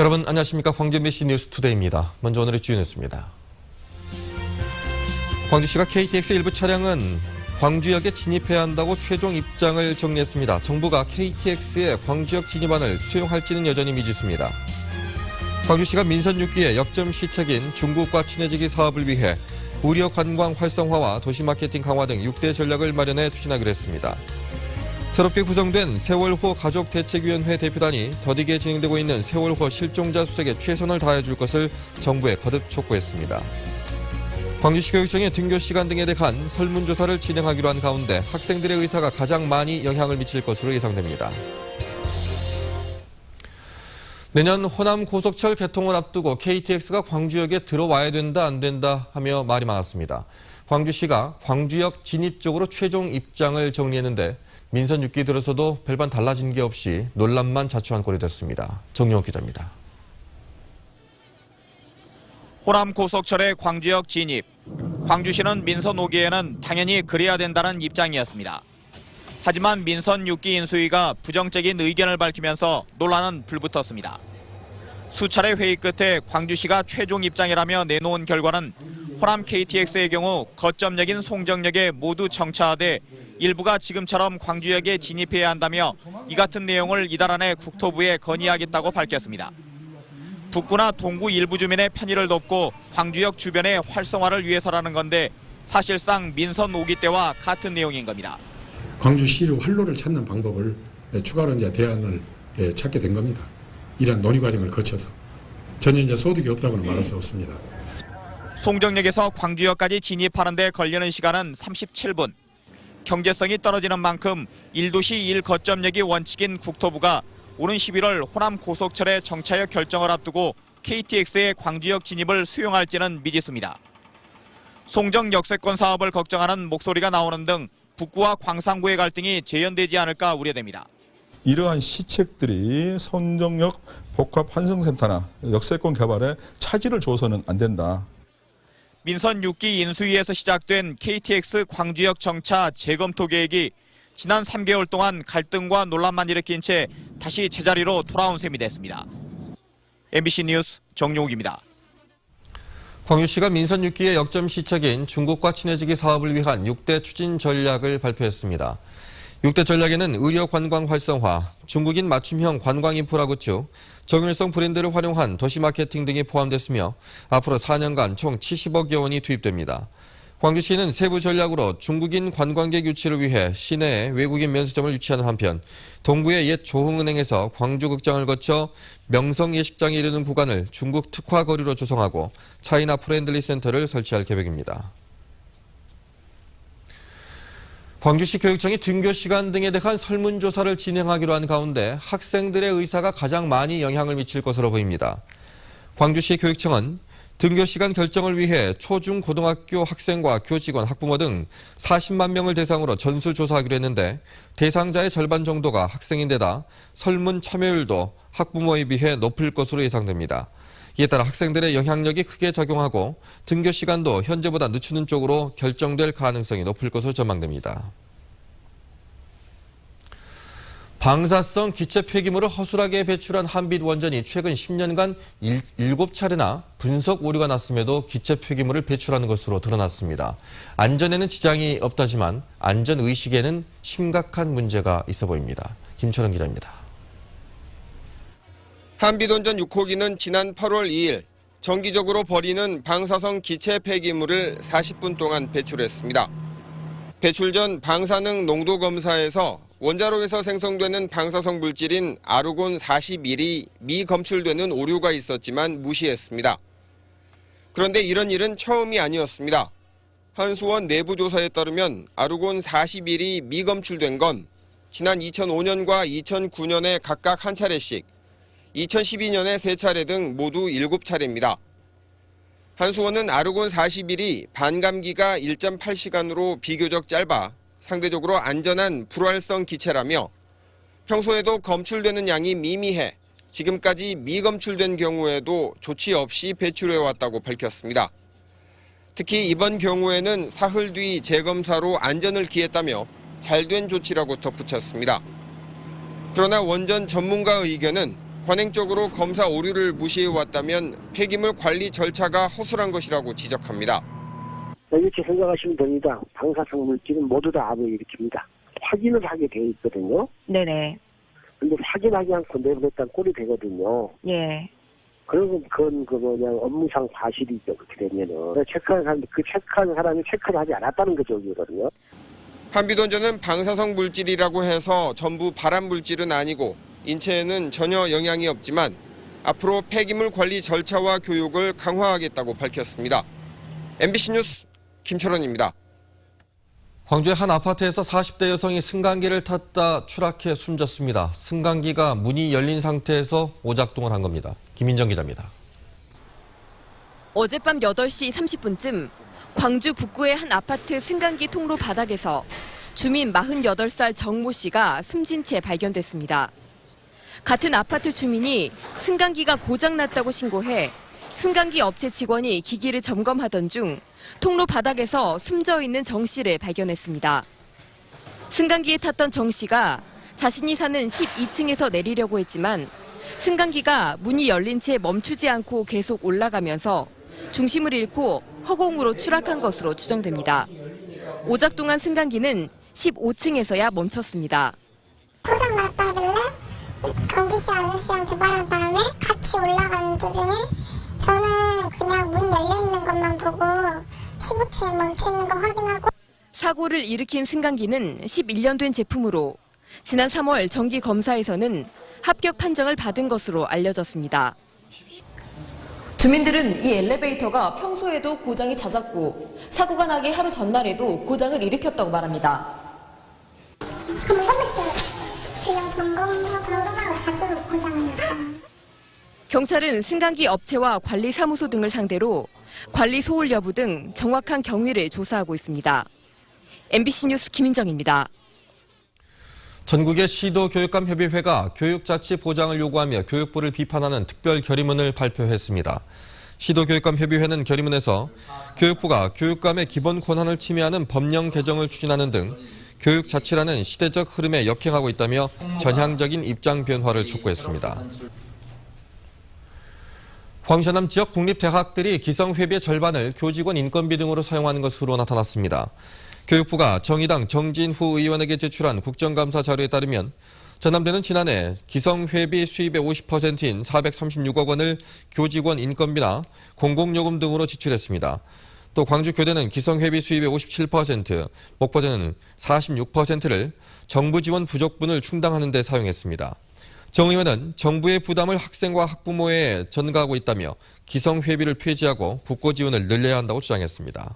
여러분 안녕하십니까. 광주 MBC 뉴스투데이입니다. 먼저 오늘의 주요 뉴스입니다. 광주시가 KTX 일부 차량은 광주역에 진입해야 한다고 최종 입장을 정리했습니다. 정부가 KTX의 광주역 진입안을 수용할지는 여전히 미지수입니다. 광주시가 민선 6기의 역점 시책인 중국과 친해지기 사업을 위해 우려 관광 활성화와 도시 마케팅 강화 등 6대 전략을 마련해 추진하기로 했습니다. 새롭게 구성된 세월호 가족대책위원회 대표단이 더디게 진행되고 있는 세월호 실종자 수색에 최선을 다해줄 것을 정부에 거듭 촉구했습니다. 광주시 교육청이 등교 시간 등에 대한 설문조사를 진행하기로 한 가운데 학생들의 의사가 가장 많이 영향을 미칠 것으로 예상됩니다. 내년 호남 고속철 개통을 앞두고 KTX가 광주역에 들어와야 된다 안 된다 하며 말이 많았습니다. 광주시가 광주역 진입 쪽으로 최종 입장을 정리했는데 민선 6기 들어서도 별반 달라진 게 없이 논란만 자초한 꼴이 됐습니다. 정용욱 기자입니다. 호남 고속철의 광주역 진입. 광주시는 민선 5기에는 당연히 그래야 된다는 입장이었습니다. 하지만 민선 6기 인수위가 부정적인 의견을 밝히면서 논란은 불붙었습니다. 수차례 회의 끝에 광주시가 최종 입장이라며 내놓은 결과는 호남 KTX의 경우 거점역인 송정역에 모두 정차하되 일부가 지금처럼 광주역에 진입해야 한다며 이 같은 내용을 이달 안에 국토부에 건의하겠다고 밝혔습니다. 북구나 동구 일부 주민의 편의를 돕고 광주역 주변의 활성화를 위해서라는 건데 사실상 민선 5기 때와 같은 내용인 겁니다. 광주시의 활로를 찾는 방법을 추가로 이제 대안을 찾게 된 겁니다. 이런 논의 과정을 거쳐서 전혀 이제 소득이 없다고는 말할 수 없습니다. 송정역에서 광주역까지 진입하는 데 걸리는 시간은 37분. 경제성이 떨어지는 만큼 1도시 1거점역이 원칙인 국토부가 오는 11월 호남 고속철의 정차역 결정을 앞두고 KTX의 광주역 진입을 수용할지는 미지수입니다. 송정 역세권 사업을 걱정하는 목소리가 나오는 등 북구와 광산구의 갈등이 재현되지 않을까 우려됩니다. 이러한 시책들이 송정역 복합 환승센터나 역세권 개발에 차질을 줘서는 안 된다. 민선 6기 인수위에서 시작된 KTX 광주역 정차 재검토 계획이 지난 3개월 동안 갈등과 논란만 일으킨 채 다시 제자리로 돌아온 셈이 됐습니다. MBC 뉴스 정용욱입니다. 광주시가 민선 6기의 역점 시책인 중국과 친해지기 사업을 위한 6대 추진 전략을 발표했습니다. 6대 전략에는 의료 관광 활성화, 중국인 맞춤형 관광 인프라 구축, 정일성 브랜드를 활용한 도시 마케팅 등이 포함됐으며 앞으로 4년간 총 70억여 원이 투입됩니다. 광주시는 세부 전략으로 중국인 관광객 유치를 위해 시내에 외국인 면세점을 유치하는 한편 동구의 옛 조흥은행에서 광주극장을 거쳐 명성예식장에 이르는 구간을 중국 특화 거리로 조성하고 차이나 프렌들리 센터를 설치할 계획입니다. 광주시 교육청이 등교 시간 등에 대한 설문조사를 진행하기로 한 가운데 학생들의 의사가 가장 많이 영향을 미칠 것으로 보입니다. 광주시 교육청은 등교 시간 결정을 위해 초중 고등학교 학생과 교직원, 학부모 등 40만 명을 대상으로 전수조사하기로 했는데 대상자의 절반 정도가 학생인데다 설문 참여율도 학부모에 비해 높을 것으로 예상됩니다. 이에 따라 학생들의 영향력이 크게 작용하고 등교 시간도 현재보다 늦추는 쪽으로 결정될 가능성이 높을 것으로 전망됩니다. 방사성 기체 폐기물을 허술하게 배출한 한빛 원전이 최근 10년간 7차례나 분석 오류가 났음에도 기체 폐기물을 배출하는 것으로 드러났습니다. 안전에는 지장이 없다지만 안전의식에는 심각한 문제가 있어 보입니다. 김철원 기자입니다. 한빛원전 6호기는 지난 8월 2일 정기적으로 버리는 방사성 기체 폐기물을 40분 동안 배출했습니다. 배출 전 방사능 농도 검사에서 원자로에서 생성되는 방사성 물질인 아르곤 41이 미검출되는 오류가 있었지만 무시했습니다. 그런데 이런 일은 처음이 아니었습니다. 한수원 내부 조사에 따르면 아르곤 41이 미검출된 건 지난 2005년과 2009년에 각각 한 차례씩 2012년에 3차례 등 모두 7차례입니다. 한수원은 아르곤 41이 반감기가 1.8시간으로 비교적 짧아 상대적으로 안전한 불활성 기체라며 평소에도 검출되는 양이 미미해 지금까지 미검출된 경우에도 조치 없이 배출해왔다고 밝혔습니다. 특히 이번 경우에는 사흘 뒤 재검사로 안전을 기했다며 잘된 조치라고 덧붙였습니다. 그러나 원전 전문가의 의견은 관행적으로 검사 오류를 무시해왔다면 폐기물 관리 절차가 허술한 것이라고 지적합니다. 이렇게 생각하시면 됩니다. 방사성 물질은 모두 다 암을 일으킵니다. 확인을 하게 돼 있거든요. 네네. 근데 확인하지 않고 내보냈다는 꼴이 되거든요. 예. 그러면 그건 그냥 업무상 과실이죠. 그렇게 되면은 체크하는 사람, 그 체크하는 사람이 체크를 하지 않았다는 거죠, 이거든요. 한비돈전은 방사성 물질이라고 해서 전부 발암 물질은 아니고 인체에는 전혀 영향이 없지만 앞으로 폐기물 관리 절차와 교육을 강화하겠다고 밝혔습니다. MBC 뉴스 김철원입니다. 광주의 한 아파트에서 40대 여성이 승강기를 탔다 추락해 숨졌습니다. 승강기가 문이 열린 상태에서 오작동을 한 겁니다. 김인정 기자입니다. 어젯밤 8시 30분쯤 광주 북구의 한 아파트 승강기 통로 바닥에서 주민 48살 정모 씨가 숨진 채 발견됐습니다. 같은 아파트 주민이 승강기가 고장났다고 신고해 승강기 업체 직원이 기기를 점검하던 중 통로 바닥에서 숨져 있는 정 씨를 발견했습니다. 승강기에 탔던 정 씨가 자신이 사는 12층에서 내리려고 했지만 승강기가 문이 열린 채 멈추지 않고 계속 올라가면서 중심을 잃고 허공으로 추락한 것으로 추정됩니다. 오작동한 승강기는 15층에서야 멈췄습니다. 고장 났다길래 경비씨 아저씨한테 말한 다음에 같이 올라가는 도중에 저는 그냥 문 열려있는 것만 보고 15층에 멈추는 거 확인하고. 사고를 일으킨 승강기는 11년 된 제품으로 지난 3월 정기 검사에서는 합격 판정을 받은 것으로 알려졌습니다. 주민들은 이 엘리베이터가 평소에도 고장이 잦았고 사고가 나기 하루 전날에도 고장을 일으켰다고 말합니다. 점검했어요. 그냥 점검하고 자주 고장이 났어요. 경찰은 승강기 업체와 관리사무소 등을 상대로 관리 소홀 여부 등 정확한 경위를 조사하고 있습니다. MBC 뉴스 김인정입니다. 전국의 시도교육감협의회가 교육자치 보장을 요구하며 교육부를 비판하는 특별 결의문을 발표했습니다. 시도교육감협의회는 결의문에서 교육부가 교육감의 기본 권한을 침해하는 법령 개정을 추진하는 등 교육자치라는 시대적 흐름에 역행하고 있다며 전향적인 입장 변화를 촉구했습니다. 광주 전남 지역 국립대학들이 기성회비의 절반을 교직원 인건비 등으로 사용하는 것으로 나타났습니다. 교육부가 정의당 정진후 의원에게 제출한 국정감사 자료에 따르면 전남대는 지난해 기성회비 수입의 50%인 436억 원을 교직원 인건비나 공공요금 등으로 지출했습니다. 또 광주교대는 기성회비 수입의 57%, 목포대는 46%를 정부 지원 부족분을 충당하는 데 사용했습니다. 정 의원은 정부의 부담을 학생과 학부모에 전가하고 있다며 기성회비를 폐지하고 국고 지원을 늘려야 한다고 주장했습니다.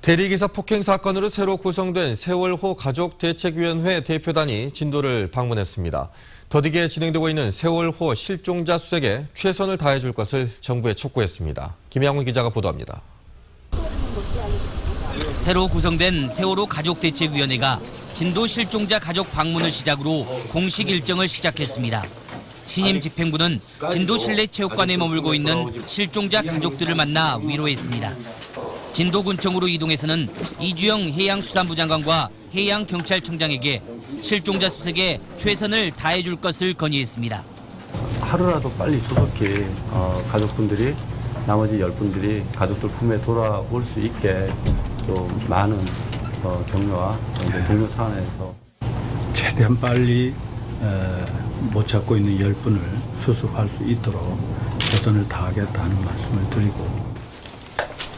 대리기사 폭행 사건으로 새로 구성된 세월호 가족대책위원회 대표단이 진도를 방문했습니다. 더디게 진행되고 있는 세월호 실종자 수색에 최선을 다해줄 것을 정부에 촉구했습니다. 김양훈 기자가 보도합니다. 새로 구성된 세월호 가족대책위원회가 진도 실종자 가족 방문을 시작으로 공식 일정을 시작했습니다. 신임 집행부는 진도 실내체육관에 머물고 있는 실종자 가족들을 만나 위로했습니다. 진도군청으로 이동해서는 이주영 해양수산부 장관과 해양경찰청장에게 실종자 수색에 최선을 다해줄 것을 건의했습니다. 하루라도 빨리 조속히 가족분들이 나머지 10분들이 가족들 품에 돌아올 수 있게 좀 많은 격려와 동료 차원에서 최대한 빨리 못 찾고 있는 10분을 수습할 수 있도록 최선을 다하겠다는 말씀을 드리고,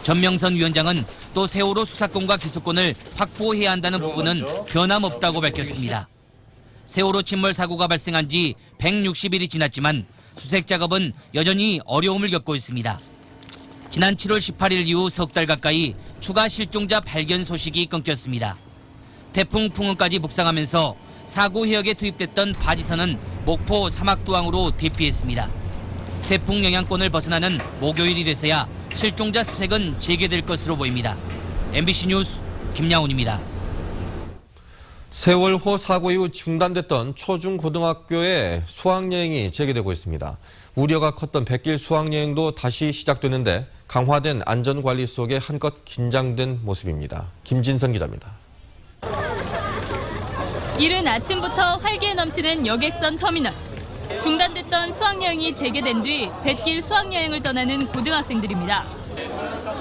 전명선 위원장은 또 세월호 수사권과 기소권을 확보해야 한다는 부분은 변함없다고 밝혔습니다. 세월호 침몰 사고가 발생한 지 160일이 지났지만 수색 작업은 여전히 어려움을 겪고 있습니다. 지난 7월 18일 이후 석 달 가까이 추가 실종자 발견 소식이 끊겼습니다. 태풍 풍은까지 북상하면서 사고 해역에 투입됐던 바지선은 목포 사막도항으로 대피했습니다. 태풍 영향권을 벗어나는 목요일이 돼서야 실종자 수색은 재개될 것으로 보입니다. MBC 뉴스 김양훈입니다. 세월호 사고 이후 중단됐던 초중고등학교의 수학여행이 재개되고 있습니다. 우려가 컸던 백길 수학여행도 다시 시작됐는데 강화된 안전관리 속에 한껏 긴장된 모습입니다. 김진선 기자입니다. 이른 아침부터 활기에 넘치는 여객선 터미널. 중단됐던 수학여행이 재개된 뒤 뱃길 수학여행을 떠나는 고등학생들입니다.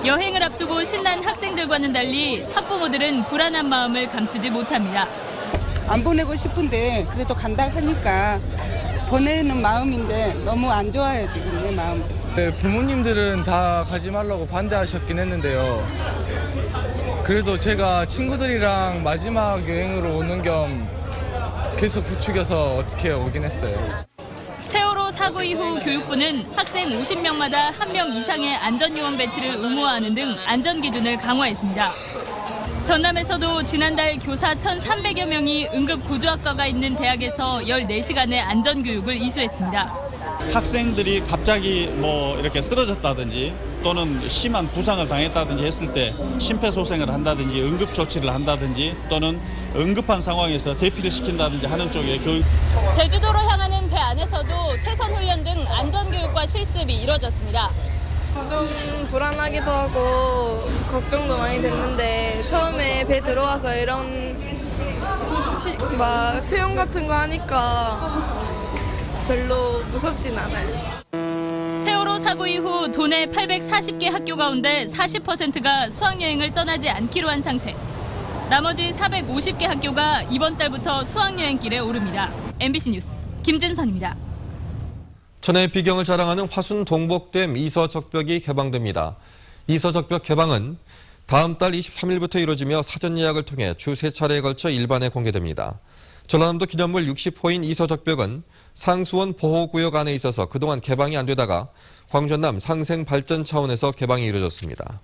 여행을 앞두고 신난 학생들과는 달리 학부모들은 불안한 마음을 감추지 못합니다. 안 보내고 싶은데 그래도 간다 하니까 보내는 마음인데 너무 안 좋아요, 지금 내 마음. 네, 부모님들은 다 가지 말라고 반대하셨긴 했는데요. 그래도 제가 친구들이랑 마지막 여행으로 오는 겸 계속 부추겨서 어떻게 오긴 했어요. 세월호 사고 이후 교육부는 학생 50명마다 1명 이상의 안전요원 배치를 의무화하는 등 안전기준을 강화했습니다. 전남에서도 지난달 교사 1,300여 명이 응급구조학과가 있는 대학에서 14시간의 안전교육을 이수했습니다. 학생들이 갑자기 이렇게 쓰러졌다든지 또는 심한 부상을 당했다든지 했을 때 심폐소생을 한다든지 응급조치를 한다든지 또는 응급한 상황에서 대피를 시킨다든지 하는 쪽에 교육. 제주도로 향하는 배 안에서도 태선 훈련 등 안전교육과 실습이 이뤄졌습니다. 좀 불안하기도 하고 걱정도 많이 됐는데 처음에 배 들어와서 이런 체험 같은 거 하니까 별로 무섭진 않아요. 세월호 사고 이후 도내 840개 학교 가운데 40%가 수학여행을 떠나지 않기로 한 상태. 나머지 450개 학교가 이번 달부터 수학여행길에 오릅니다. MBC 뉴스 김진선입니다. 천혜의 비경을 자랑하는 화순 동복댐 이서적벽이 개방됩니다. 이서적벽 개방은 다음 달 23일부터 이루어지며 사전 예약을 통해 주 3차례에 걸쳐 일반에 공개됩니다. 전라남도 기념물 60호인 이서적벽은 상수원 보호구역 안에 있어서 그동안 개방이 안 되다가 광주 전남 상생 발전 차원에서 개방이 이루어졌습니다.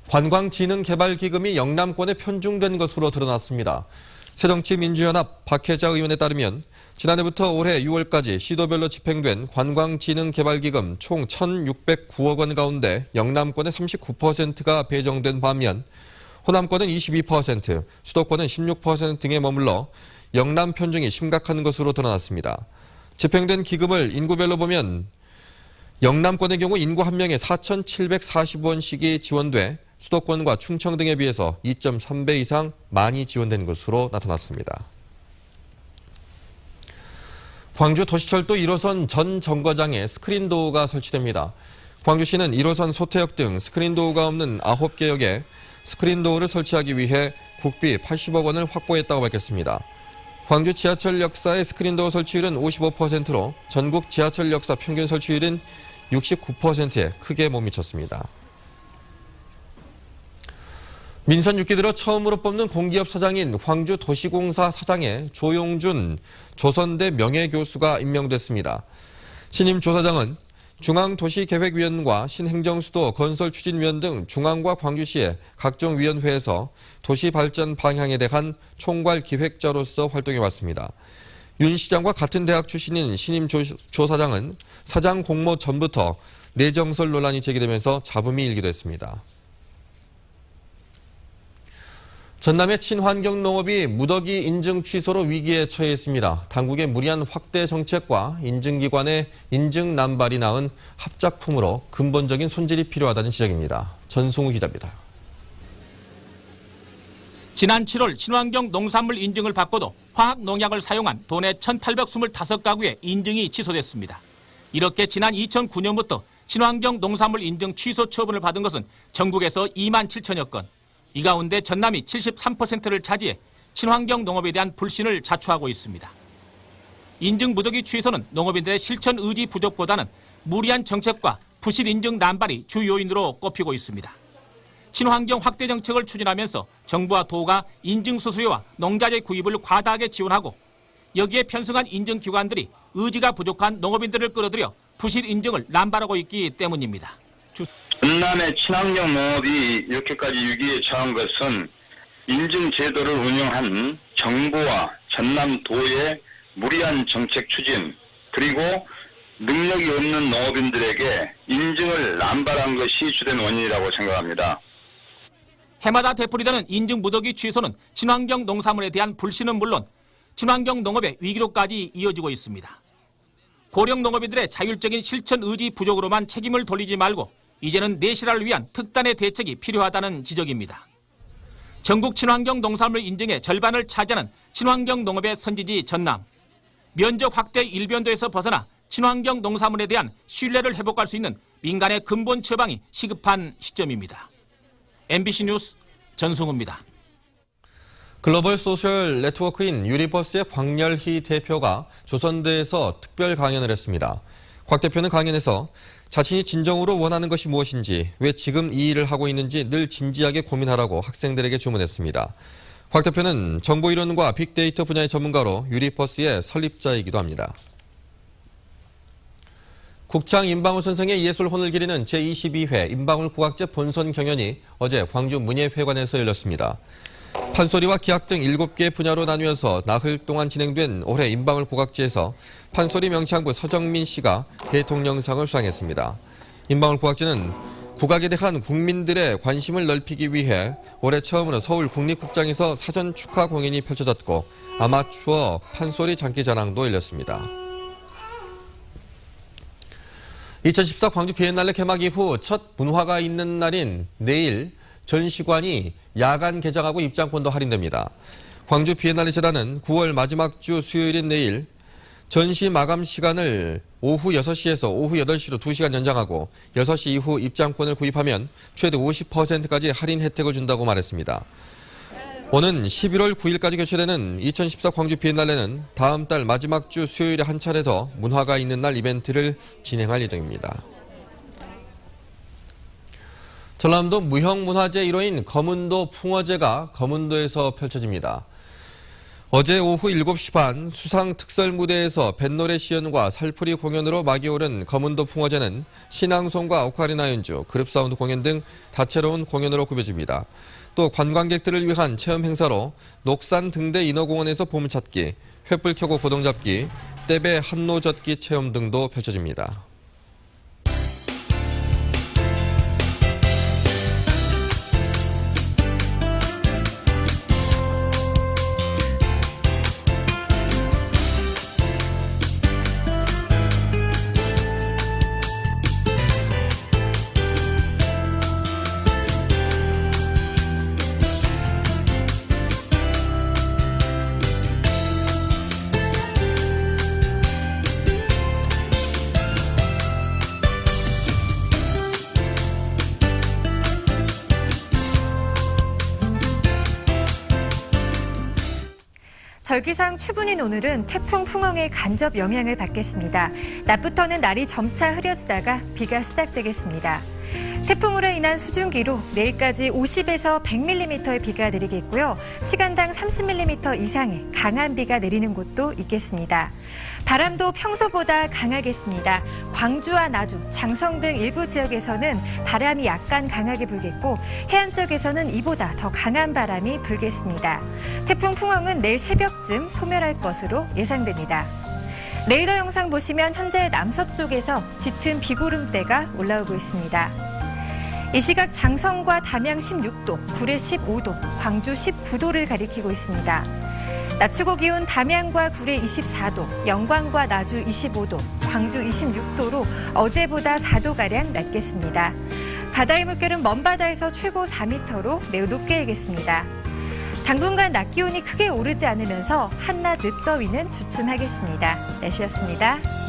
관광진흥개발기금이 영남권에 편중된 것으로 드러났습니다. 새정치민주연합 박혜자 의원에 따르면 지난해부터 올해 6월까지 시도별로 집행된 관광진흥개발기금 총 1,609억 원 가운데 영남권의 39%가 배정된 반면 호남권은 22%, 수도권은 16% 등에 머물러 영남 편중이 심각한 것으로 드러났습니다. 집행된 기금을 인구별로 보면 영남권의 경우 인구 1명에 4,740원씩이 지원돼 수도권과 충청 등에 비해서 2.3배 이상 많이 지원된 것으로 나타났습니다. 광주 도시철도 1호선 전 정거장에 스크린도어가 설치됩니다. 광주시는 1호선 소태역 등 스크린도어가 없는 9개 역에 스크린도어를 설치하기 위해 국비 80억 원을 확보했다고 밝혔습니다. 광주 지하철 역사의 스크린도어 설치율은 55%로 전국 지하철 역사 평균 설치율은 69%에 크게 못 미쳤습니다. 민선 6기 들어 처음으로 뽑는 공기업 사장인 광주도시공사 사장에 조용준 조선대 명예교수가 임명됐습니다. 신임 조사장은 중앙도시계획위원과 신행정수도 건설추진위원 등 중앙과 광주시의 각종 위원회에서 도시발전 방향에 대한 총괄 기획자로서 활동해왔습니다. 윤 시장과 같은 대학 출신인 신임 조사장은 사장 공모 전부터 내정설 논란이 제기되면서 잡음이 일기도 했습니다. 전남의 친환경 농업이 무더기 인증 취소로 위기에 처해 있습니다. 당국의 무리한 확대 정책과 인증기관의 인증 남발이 낳은 합작품으로 근본적인 손질이 필요하다는 지적입니다. 전승우 기자입니다. 지난 7월 친환경 농산물 인증을 받고도 화학 농약을 사용한 도내 1,825가구의 인증이 취소됐습니다. 이렇게 지난 2009년부터 친환경 농산물 인증 취소 처분을 받은 것은 전국에서 2만 7천여 건. 이 가운데 전남이 73%를 차지해 친환경 농업에 대한 불신을 자초하고 있습니다. 인증 무더기 취소는 농업인들의 실천 의지 부족보다는 무리한 정책과 부실 인증 남발이 주 요인으로 꼽히고 있습니다. 친환경 확대 정책을 추진하면서 정부와 도가 인증 수수료와 농자재 구입을 과다하게 지원하고 여기에 편승한 인증기관들이 의지가 부족한 농업인들을 끌어들여 부실 인증을 남발하고 있기 때문입니다. 전남의 친환경 농업이 이렇게까지 위기에 처한 것은 인증 제도를 운영한 정부와 전남도의 무리한 정책 추진 그리고 능력이 없는 농업인들에게 인증을 남발한 것이 주된 원인이라고 생각합니다. 해마다 되풀이되는 인증 무더기 취소는 친환경 농산물에 대한 불신은 물론 친환경 농업의 위기로까지 이어지고 있습니다. 고령 농업인들의 자율적인 실천 의지 부족으로만 책임을 돌리지 말고 이제는 내실화를 위한 특단의 대책이 필요하다는 지적입니다. 전국 친환경 농산물 인증의 절반을 차지하는 친환경 농업의 선지지 전남. 면적 확대 일변도에서 벗어나 친환경 농산물에 대한 신뢰를 회복할 수 있는 민간의 근본 처방이 시급한 시점입니다. MBC 뉴스 전승우입니다. 글로벌 소셜 네트워크인 유니버스의 광열희 대표가 조선대에서 특별 강연을 했습니다. 곽 대표는 강연에서 자신이 진정으로 원하는 것이 무엇인지, 왜 지금 이 일을 하고 있는지 늘 진지하게 고민하라고 학생들에게 주문했습니다. 곽 대표는 정보이론과 빅데이터 분야의 전문가로 유니버스의 설립자이기도 합니다. 국창 임방울 선생의 예술혼을 기리는 제22회 임방울 국악제 본선 경연이 어제 광주 문예회관에서 열렸습니다. 판소리와 기악 등 7개 분야로 나뉘어서 나흘 동안 진행된 올해 임방울 국악제에서 판소리 명창부 서정민 씨가 대통령상을 수상했습니다. 임방울 국악제는 국악에 대한 국민들의 관심을 넓히기 위해 올해 처음으로 서울 국립극장에서 사전 축하 공연이 펼쳐졌고 아마추어 판소리 장기자랑도 열렸습니다. 2014 광주 비엔날레 개막 이후 첫 문화가 있는 날인 내일 전시관이 야간 개장하고 입장권도 할인됩니다. 광주 비엔날레 재단은 9월 마지막 주 수요일인 내일 전시 마감 시간을 오후 6시에서 오후 8시로 2시간 연장하고 6시 이후 입장권을 구입하면 최대 50%까지 할인 혜택을 준다고 말했습니다. 오는 11월 9일까지 개최되는 2014 광주 비엔날레는 다음 달 마지막 주 수요일에 한 차례 더 문화가 있는 날 이벤트를 진행할 예정입니다. 전남도 무형문화재 1호인 거문도 풍어제가 거문도에서 펼쳐집니다. 어제 오후 7시 반 수상 특설 무대에서 뱃노래 시연과 살풀이 공연으로 막이 오른 거문도 풍어제는 신앙송과 오카리나 연주, 그룹 사운드 공연 등 다채로운 공연으로 꾸며집니다. 또 관광객들을 위한 체험 행사로 녹산 등대 인어공원에서 보물찾기, 횃불 켜고 고동 잡기, 떼배 한노 젓기 체험 등도 펼쳐집니다. 절기상 추분인 오늘은 태풍 풍엉의 간접 영향을 받겠습니다. 낮부터는 날이 점차 흐려지다가 비가 시작되겠습니다. 태풍으로 인한 수증기로 내일까지 50에서 100mm의 비가 내리겠고요. 시간당 30mm 이상의 강한 비가 내리는 곳도 있겠습니다. 바람도 평소보다 강하겠습니다. 광주와 나주, 장성 등 일부 지역에서는 바람이 약간 강하게 불겠고 해안 지역에서는 이보다 더 강한 바람이 불겠습니다. 태풍 풍엉은 내일 새벽쯤 소멸할 것으로 예상됩니다. 레이더 영상 보시면 현재 남서쪽에서 짙은 비구름대가 올라오고 있습니다. 이 시각 장성과 담양 16도, 구례 15도, 광주 19도를 가리키고 있습니다. 낮 최고 기온 담양과 구례 24도, 영광과 나주 25도, 광주 26도로 어제보다 4도가량 낮겠습니다. 바다의 물결은 먼바다에서 최고 4m로 매우 높게 일겠습니다. 당분간 낮 기온이 크게 오르지 않으면서 한낮 늦더위는 주춤하겠습니다. 날씨였습니다.